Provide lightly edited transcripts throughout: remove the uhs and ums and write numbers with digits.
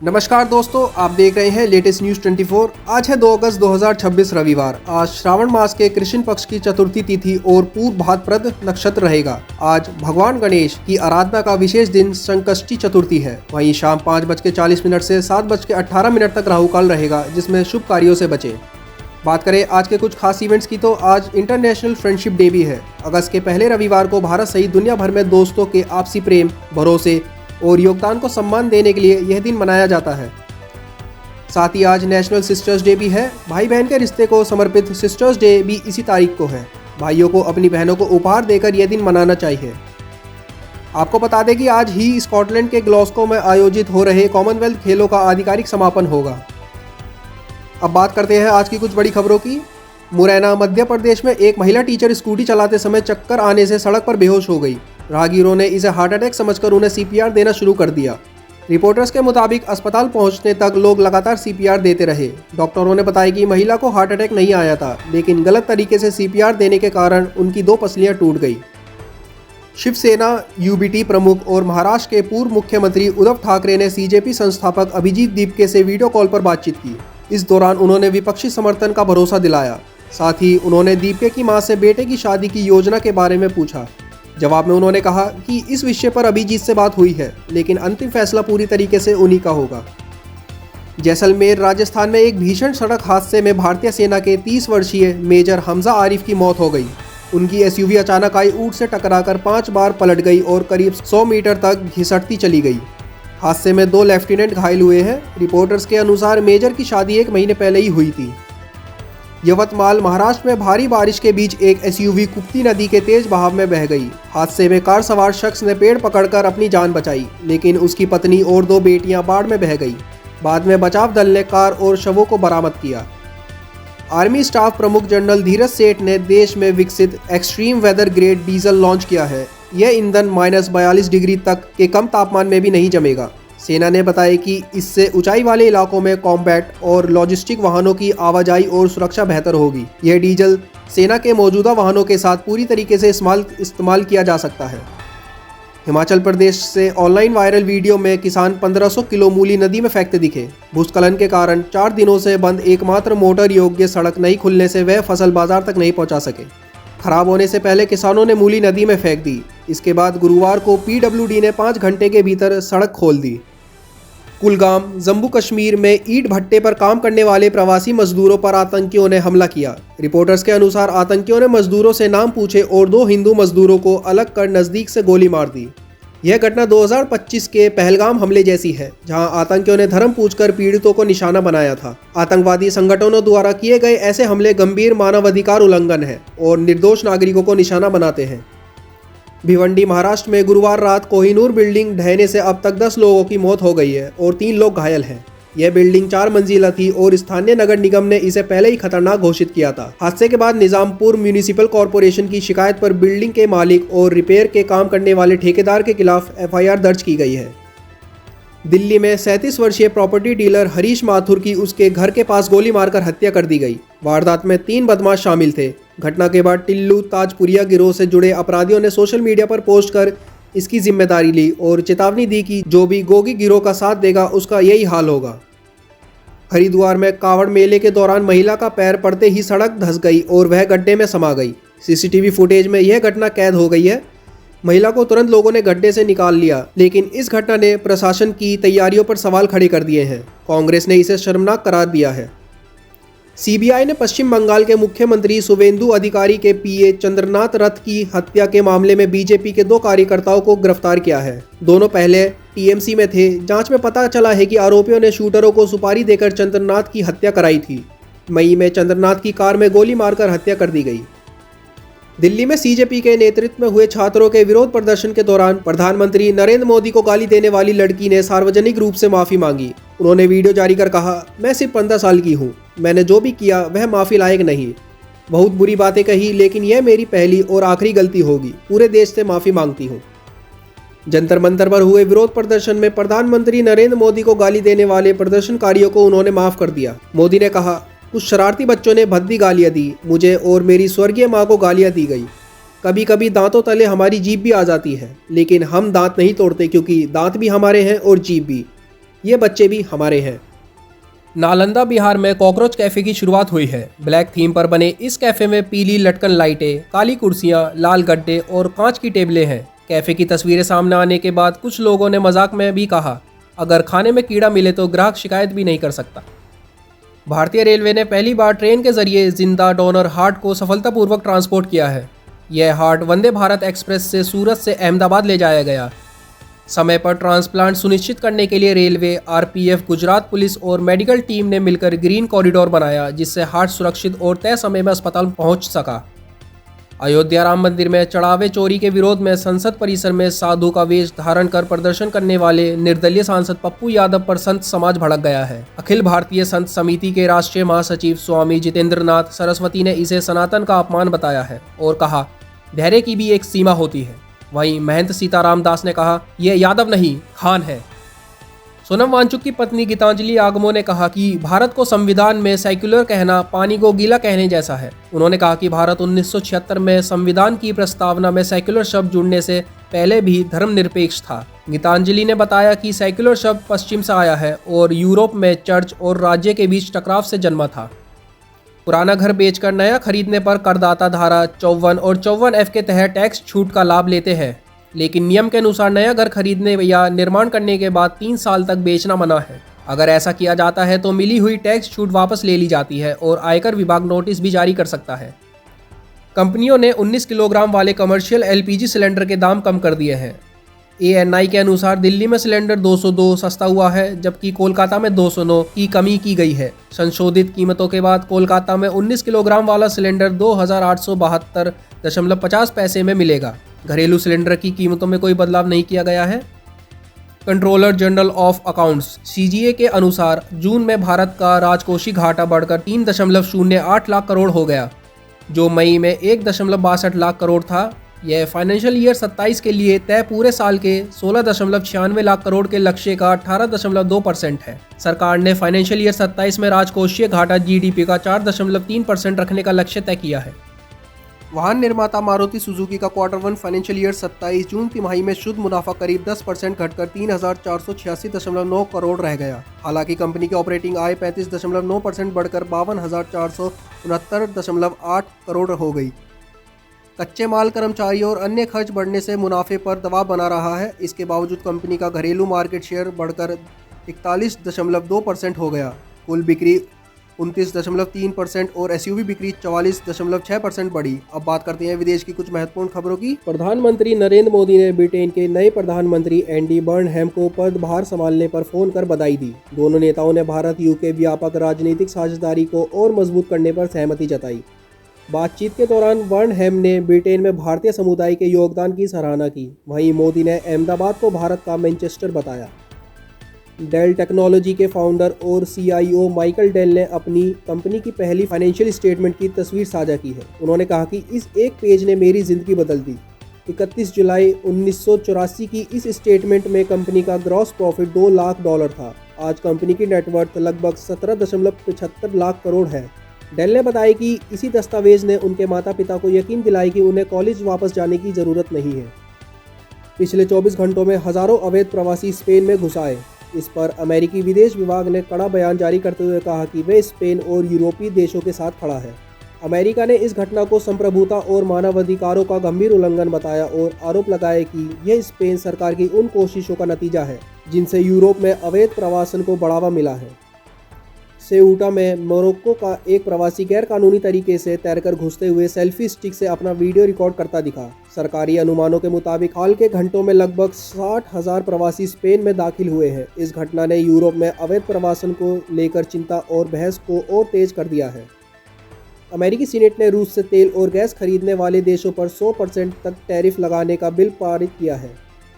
नमस्कार दोस्तों, आप देख रहे हैं लेटेस्ट न्यूज़ 24। आज है 2 अगस्त 2026 रविवार। आज श्रावण मास के कृष्ण पक्ष की चतुर्थी तिथि और पूर्व भाद्रपद नक्षत्र रहेगा। आज भगवान गणेश की आराधना का विशेष दिन संकष्टी चतुर्थी है। वहीं शाम 5:40 से 7:18 तक राहु काल रहेगा, जिसमें शुभ कार्यों से बचें। बात करें आज के कुछ खास इवेंट्स की, तो आज इंटरनेशनल फ्रेंडशिप डे भी है। अगस्त के पहले रविवार को भारत सहित दुनिया भर में दोस्तों के आपसी प्रेम, भरोसे और योगदान को सम्मान देने के लिए यह दिन मनाया जाता है। साथ ही आज नेशनल सिस्टर्स डे भी है। भाई बहन के रिश्ते को समर्पित सिस्टर्स डे भी इसी तारीख को है। भाइयों को अपनी बहनों को उपहार देकर यह दिन मनाना चाहिए। आपको बता दें कि आज ही स्कॉटलैंड के ग्लासगो में आयोजित हो रहे कॉमनवेल्थ खेलों का आधिकारिक समापन होगा। अब बात करते हैं आज की कुछ बड़ी खबरों की। मुरैना मध्य प्रदेश में एक महिला टीचर स्कूटी चलाते समय चक्कर आने से सड़क पर बेहोश हो गई। राहगीरों ने इसे हार्ट अटैक समझकर उन्हें सीपीआर देना शुरू कर दिया। रिपोर्टर्स के मुताबिक अस्पताल पहुंचने तक लोग लगातार सीपीआर देते रहे। डॉक्टरों ने बताया कि महिला को हार्ट अटैक नहीं आया था, लेकिन गलत तरीके से सीपीआर देने के कारण उनकी 2 पसलियां टूट गई। शिवसेना यूबीटी प्रमुख और महाराष्ट्र के पूर्व मुख्यमंत्री उद्धव ठाकरे ने सीजेपी संस्थापक अभिजीत दीपके से वीडियो कॉल पर बातचीत की। इस दौरान उन्होंने विपक्षी समर्थन का भरोसा दिलाया। साथ ही उन्होंने दीपके की मां से बेटे की शादी की योजना के बारे में पूछा। जवाब में उन्होंने कहा कि इस विषय पर अभिजीत से बात हुई है, लेकिन अंतिम फैसला पूरी तरीके से उन्हीं का होगा। जैसलमेर राजस्थान में एक भीषण सड़क हादसे में भारतीय सेना के 30 वर्षीय मेजर हमजा आरिफ की मौत हो गई। उनकी एसयूवी अचानक आई ऊंट से टकराकर 5 बार पलट गई और करीब 100 मीटर तक घिसटती चली गई। हादसे में 2 लेफ्टिनेंट घायल हुए हैं। रिपोर्टर्स के अनुसार मेजर की शादी 1 महीने पहले ही हुई थी। यवतमाल महाराष्ट्र में भारी बारिश के बीच एक एसयूवी कुप्ती नदी के तेज बहाव में बह गई। हादसे में कार सवार शख्स ने पेड़ पकड़कर अपनी जान बचाई, लेकिन उसकी पत्नी और 2 बेटियां बाढ़ में बह गई। बाद में बचाव दल ने कार और शवों को बरामद किया। आर्मी स्टाफ प्रमुख जनरल धीरज सेठ ने देश में विकसित extreme weather grade diesel launch किया है। यह ईंधन -42 डिग्री तक के कम तापमान में भी नहीं जमेगा। सेना ने बताया कि इससे ऊंचाई वाले इलाकों में कॉम्बैट और लॉजिस्टिक वाहनों की आवाजाही और सुरक्षा बेहतर होगी। यह डीजल सेना के मौजूदा वाहनों के साथ पूरी तरीके से इस्तेमाल किया जा सकता है। हिमाचल प्रदेश से ऑनलाइन वायरल वीडियो में किसान 1500 किलो मूली नदी में फेंकते दिखे। भूस्खलन के कारण 4 दिनों से बंद एकमात्र मोटर योग्य सड़क नहीं खुलने से वह फसल बाजार तक नहीं पहुंचा सके। खराब होने से पहले किसानों ने मूली नदी में फेंक दी। इसके बाद गुरुवार को पीडब्ल्यूडी ने 5 घंटे के भीतर सड़क खोल दी। कुलगाम जम्मू कश्मीर में ईंट भट्टे पर काम करने वाले प्रवासी मजदूरों पर आतंकियों ने हमला किया। रिपोर्टर्स के अनुसार आतंकियों ने मजदूरों से नाम पूछे और 2 हिंदू मजदूरों को अलग कर नज़दीक से गोली मार दी। यह घटना 2025 के पहलगाम हमले जैसी है, जहां आतंकियों ने धर्म पूछकर पीड़ितों को निशाना बनाया था। आतंकवादी संगठनों द्वारा किए गए ऐसे हमले गंभीर मानवाधिकार उल्लंघन है और निर्दोष नागरिकों को निशाना बनाते हैं। भिवंडी महाराष्ट्र में गुरुवार रात कोहिनूर बिल्डिंग ढहने से अब तक 10 लोगों की मौत हो गई है और 3 लोग घायल हैं। यह बिल्डिंग 4 मंजिला थी और स्थानीय नगर निगम ने इसे पहले ही खतरनाक घोषित किया था। हादसे के बाद निजामपुर म्यूनिसिपल कॉरपोरेशन की शिकायत पर बिल्डिंग के मालिक और रिपेयर के काम करने वाले ठेकेदार के खिलाफ एफआईआर दर्ज की गई है। दिल्ली में 37 वर्षीय प्रॉपर्टी डीलर हरीश माथुर की उसके घर के पास गोली मारकर हत्या कर दी गई। वारदात में 3 बदमाश शामिल थे। घटना के बाद टिल्लू ताजपुरिया गिरोह से जुड़े अपराधियों ने सोशल मीडिया पर पोस्ट कर इसकी जिम्मेदारी ली और चेतावनी दी कि जो भी गोगी गिरोह का साथ देगा उसका यही हाल होगा। हरिद्वार में कावड़ मेले के दौरान महिला का पैर पड़ते ही सड़क धंस गई और वह गड्ढे में समा गई। सीसीटीवी फुटेज में यह घटना कैद हो गई है। महिला को तुरंत लोगों ने गड्ढे से निकाल लिया, लेकिन इस घटना ने प्रशासन की तैयारियों पर सवाल खड़े कर दिए हैं। कांग्रेस ने इसे शर्मनाक करार दिया है। सीबीआई ने पश्चिम बंगाल के मुख्यमंत्री शुवेंदु अधिकारी के पीए चंद्रनाथ रथ की हत्या के मामले में बीजेपी के 2 कार्यकर्ताओं को गिरफ्तार किया है। दोनों पहले टीएमसी में थे। जांच में पता चला है कि आरोपियों ने शूटरों को सुपारी देकर चंद्रनाथ की हत्या कराई थी। मई में चंद्रनाथ की कार में गोली मारकर हत्या कर दी गई। दिल्ली में सीजेपी के नेतृत्व में हुए छात्रों के विरोध प्रदर्शन के दौरान प्रधानमंत्री नरेंद्र मोदी को गाली देने वाली लड़की ने सार्वजनिक रूप से माफी मांगी। उन्होंने वीडियो जारी कर कहा, मैं सिर्फ 15 साल की हूँ, मैंने जो भी किया वह माफी लायक नहीं। बहुत बुरी बातें कही, लेकिन यह मेरी पहली और आखिरी गलती होगी। पूरे देश से माफी मांगती हूँ। जंतर मंतर पर हुए विरोध प्रदर्शन में प्रधानमंत्री नरेंद्र मोदी को गाली देने वाले प्रदर्शनकारियों को उन्होंने माफ कर दिया। मोदी ने कहा, कुछ शरारती बच्चों ने भद्दी गालियां दी, मुझे और मेरी स्वर्गीय माँ को गालियां दी गई। कभी कभी दांतों तले हमारी जीभ भी आ जाती है, लेकिन हम दांत नहीं तोड़ते क्योंकि दांत भी हमारे हैं और जीभ भी। ये बच्चे भी हमारे हैं। नालंदा बिहार में कॉकरोच कैफे की शुरुआत हुई है। ब्लैक थीम पर बने इस कैफे में पीली लटकन लाइटें, काली कुर्सियां, लाल गड्ढे और कांच की टेबलें हैं। कैफे की तस्वीरें सामने आने के बाद कुछ लोगों ने मजाक में भी कहा, अगर खाने में कीड़ा मिले तो ग्राहक शिकायत भी नहीं कर सकता। भारतीय रेलवे ने पहली बार ट्रेन के जरिए जिंदा डोनर हार्ट को सफलतापूर्वक ट्रांसपोर्ट किया है। यह हार्ट वंदे भारत एक्सप्रेस से सूरत से अहमदाबाद ले जाया गया। समय पर ट्रांसप्लांट सुनिश्चित करने के लिए रेलवे, आरपीएफ, गुजरात पुलिस और मेडिकल टीम ने मिलकर ग्रीन कॉरिडोर बनाया, जिससे हार्ट सुरक्षित और तय समय में अस्पताल पहुंच सका। अयोध्या राम मंदिर में चढ़ावे चोरी के विरोध में संसद परिसर में साधु का वेश धारण कर प्रदर्शन करने वाले निर्दलीय सांसद पप्पू यादव पर संत समाज भड़क गया है। अखिल भारतीय संत समिति के राष्ट्रीय महासचिव स्वामी जितेंद्र नाथ सरस्वती ने इसे सनातन का अपमान बताया है और कहा, धैर्य की भी एक सीमा होती है। वहीं महंत सीताराम दास ने कहा, यह यादव नहीं खान है। सोनम वांगचुक की पत्नी गीतांजलि आगमो ने कहा कि भारत को संविधान में सेक्युलर कहना पानी को गीला कहने जैसा है। उन्होंने कहा कि भारत 1976 में संविधान की प्रस्तावना में सेक्युलर शब्द जुड़ने से पहले भी धर्मनिरपेक्ष था। गीतांजलि ने बताया कि सेक्युलर शब्द पश्चिम से आया है और यूरोप में चर्च और राज्य के बीच टकराव से जन्मा था। पुराना घर बेचकर नया खरीदने पर करदाता धारा 54 और 54F के तहत टैक्स छूट का लाभ लेते हैं, लेकिन नियम के अनुसार नया घर खरीदने या निर्माण करने के बाद 3 साल तक बेचना मना है। अगर ऐसा किया जाता है तो मिली हुई टैक्स छूट वापस ले ली जाती है और आयकर विभाग नोटिस भी जारी कर सकता है। कंपनियों ने 19 किलोग्राम वाले कमर्शियल एलपीजी सिलेंडर के दाम कम कर दिए हैं। ANI के अनुसार दिल्ली में सिलेंडर 202 सस्ता हुआ है, जबकि कोलकाता में 209 की कमी की गई है। संशोधित कीमतों के बाद कोलकाता में 19 किलोग्राम वाला सिलेंडर 2872.50 पैसे में मिलेगा। घरेलू सिलेंडर की कीमतों में कोई बदलाव नहीं किया गया है। Controller general of accounts CGA के अनुसार जून में भारत का राजकोषीय घाटा बढ़कर 3.08 लाख करोड़ हो गया, जो मई में 1.62 लाख करोड़ था। यह फाइनेंशियल ईयर 27 के लिए तय पूरे साल के 16.96 लाख करोड़ के लक्ष्य का 18.2% है। सरकार ने फाइनेंशियल ईयर 27 में राजकोषीय घाटा GDP का 4.3% रखने का लक्ष्य तय किया है। वाहन निर्माता मारुति सुजुकी का Q1 फाइनेंशियल ईयर 27 जून तिमाही में शुद्ध मुनाफा करीब 10% घटकर 3,486.9 करोड़ रह गया। हालांकि कंपनी की ऑपरेटिंग आय 35.9% बढ़कर 52,469.8 करोड़ हो गई। कच्चे माल, कर्मचारी और अन्य खर्च बढ़ने से मुनाफे पर दबाव बना रहा है। इसके बावजूद कंपनी का घरेलू मार्केट शेयर बढ़कर 41.2% हो गया। कुल बिक्री 29.3% और SUV बिक्री 44.6% बढ़ी। अब बात करते हैं विदेश की कुछ महत्वपूर्ण खबरों की। प्रधानमंत्री नरेंद्र मोदी ने ब्रिटेन के नए प्रधानमंत्री एंडी बर्नहैम को पदभार संभालने पर फोन कर बधाई दी। दोनों नेताओं ने भारत UK व्यापक राजनीतिक साझेदारी को और मजबूत करने पर सहमति जताई। बातचीत के दौरान बर्नहैम ने ब्रिटेन में भारतीय समुदाय के योगदान की सराहना की। वहीं मोदी ने अहमदाबाद को भारत का मैनचेस्टर बताया। डेल टेक्नोलॉजी के फाउंडर और CIO माइकल डेल ने अपनी कंपनी की पहली फाइनेंशियल स्टेटमेंट की तस्वीर साझा की है। उन्होंने कहा कि इस एक पेज ने मेरी ज़िंदगी बदल दी। 31 जुलाई 1984 की इस स्टेटमेंट में कंपनी का ग्रॉस प्रॉफिट $2 लाख था। आज कंपनी की नेटवर्थ लगभग 17.75 लाख करोड़ है। डेल ने बताया कि इसी दस्तावेज ने उनके माता पिता को यकीन दिलाई कि उन्हें कॉलेज वापस जाने की ज़रूरत नहीं है। पिछले 24 घंटों में हज़ारों अवैध प्रवासी स्पेन में घुस आए। इस पर अमेरिकी विदेश विभाग ने कड़ा बयान जारी करते हुए कहा कि वे स्पेन और यूरोपीय देशों के साथ खड़ा है। अमेरिका ने इस घटना को संप्रभुता और मानवाधिकारों का गंभीर उल्लंघन बताया और आरोप लगाया कि यह स्पेन सरकार की उन कोशिशों का नतीजा है जिनसे यूरोप में अवैध प्रवासन को बढ़ावा मिला है। सेऊटा में मोरक्को का एक प्रवासी गैरकानूनी तरीके से तैरकर घुसते हुए सेल्फी स्टिक से अपना वीडियो रिकॉर्ड करता दिखा। सरकारी अनुमानों के मुताबिक हाल के घंटों में लगभग 60,000 प्रवासी स्पेन में दाखिल हुए हैं। इस घटना ने यूरोप में अवैध प्रवासन को लेकर चिंता और बहस को और तेज कर दिया है। अमेरिकी सीनेट ने रूस से तेल और गैस खरीदने वाले देशों पर 100% तक टैरिफ लगाने का बिल पारित किया है।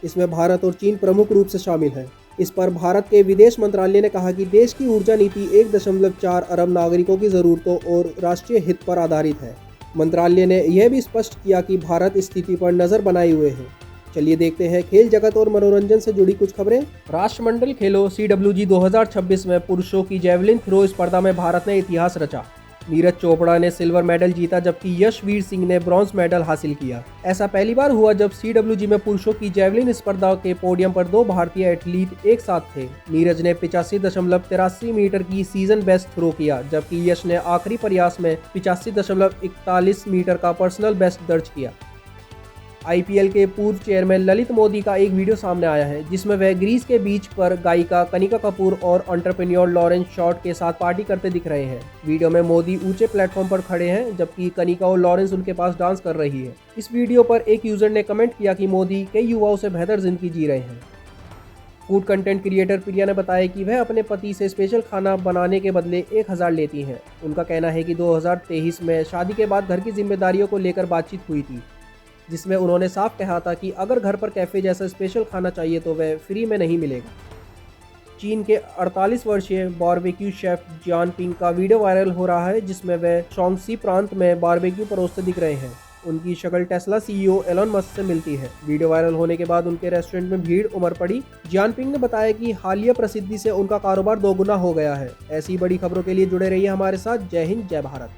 इसमें भारत और चीन प्रमुख रूप से शामिल हैं। इस पर भारत के विदेश मंत्रालय ने कहा कि देश की ऊर्जा नीति 1.4 अरब नागरिकों की ज़रूरतों और राष्ट्रीय हित पर आधारित है। मंत्रालय ने यह भी स्पष्ट किया कि भारत स्थिति पर नज़र बनाए हुए है। चलिए देखते हैं खेल जगत और मनोरंजन से जुड़ी कुछ खबरें। राष्ट्रमंडल खेलों CWG 2026 में पुरुषों की जैवलिन थ्रो स्पर्धा में भारत ने इतिहास रचा। नीरज चोपड़ा ने सिल्वर मेडल जीता जबकि यशवीर सिंह ने ब्रॉन्ज मेडल हासिल किया। ऐसा पहली बार हुआ जब CWG में पुरुषों की जैवलिन स्पर्धा के पोडियम पर 2 भारतीय एथलीट एक साथ थे। नीरज ने 85.83 मीटर की सीजन बेस्ट थ्रो किया जबकि यश ने आखिरी प्रयास में 85.41 मीटर का पर्सनल बेस्ट दर्ज किया। IPL के पूर्व चेयरमैन ललित मोदी का एक वीडियो सामने आया है जिसमें वह ग्रीस के बीच पर गायिका कनिका कपूर और एंटरप्रेन्योर लॉरेंस शॉर्ट के साथ पार्टी करते दिख रहे हैं। वीडियो में मोदी ऊंचे प्लेटफॉर्म पर खड़े हैं जबकि कनिका और लॉरेंस उनके पास डांस कर रही है। इस वीडियो पर एक यूजर ने कमेंट किया कि मोदी कई युवाओं से बेहतर जिंदगी जी रहे हैं। फूड कंटेंट क्रिएटर प्रिया ने बताया कि वह अपने पति से स्पेशल खाना बनाने के बदले 1000 लेती हैं। उनका कहना है कि 2023 में शादी के बाद घर की जिम्मेदारियों को लेकर बातचीत हुई थी जिसमें उन्होंने साफ कहा था कि अगर घर पर कैफे जैसा स्पेशल खाना चाहिए तो वह फ्री में नहीं मिलेगा। चीन के 48 वर्षीय बारबेक्यू शेफ जियान पिंग का वीडियो वायरल हो रहा है जिसमें वह शॉन्गसी प्रांत में बारबेक्यू परोसते दिख रहे हैं। उनकी शक्ल टेस्ला CEO एलन मस्क से मिलती है। वीडियो वायरल होने के बाद उनके रेस्टोरेंट में भीड़ उमड़ पड़ी। जियान पिंग ने बताया कि हालिया प्रसिद्धि से उनका कारोबार दोगुना हो गया है। ऐसी बड़ी खबरों के लिए जुड़े रहिए हमारे साथ। जय हिंद, जय भारत।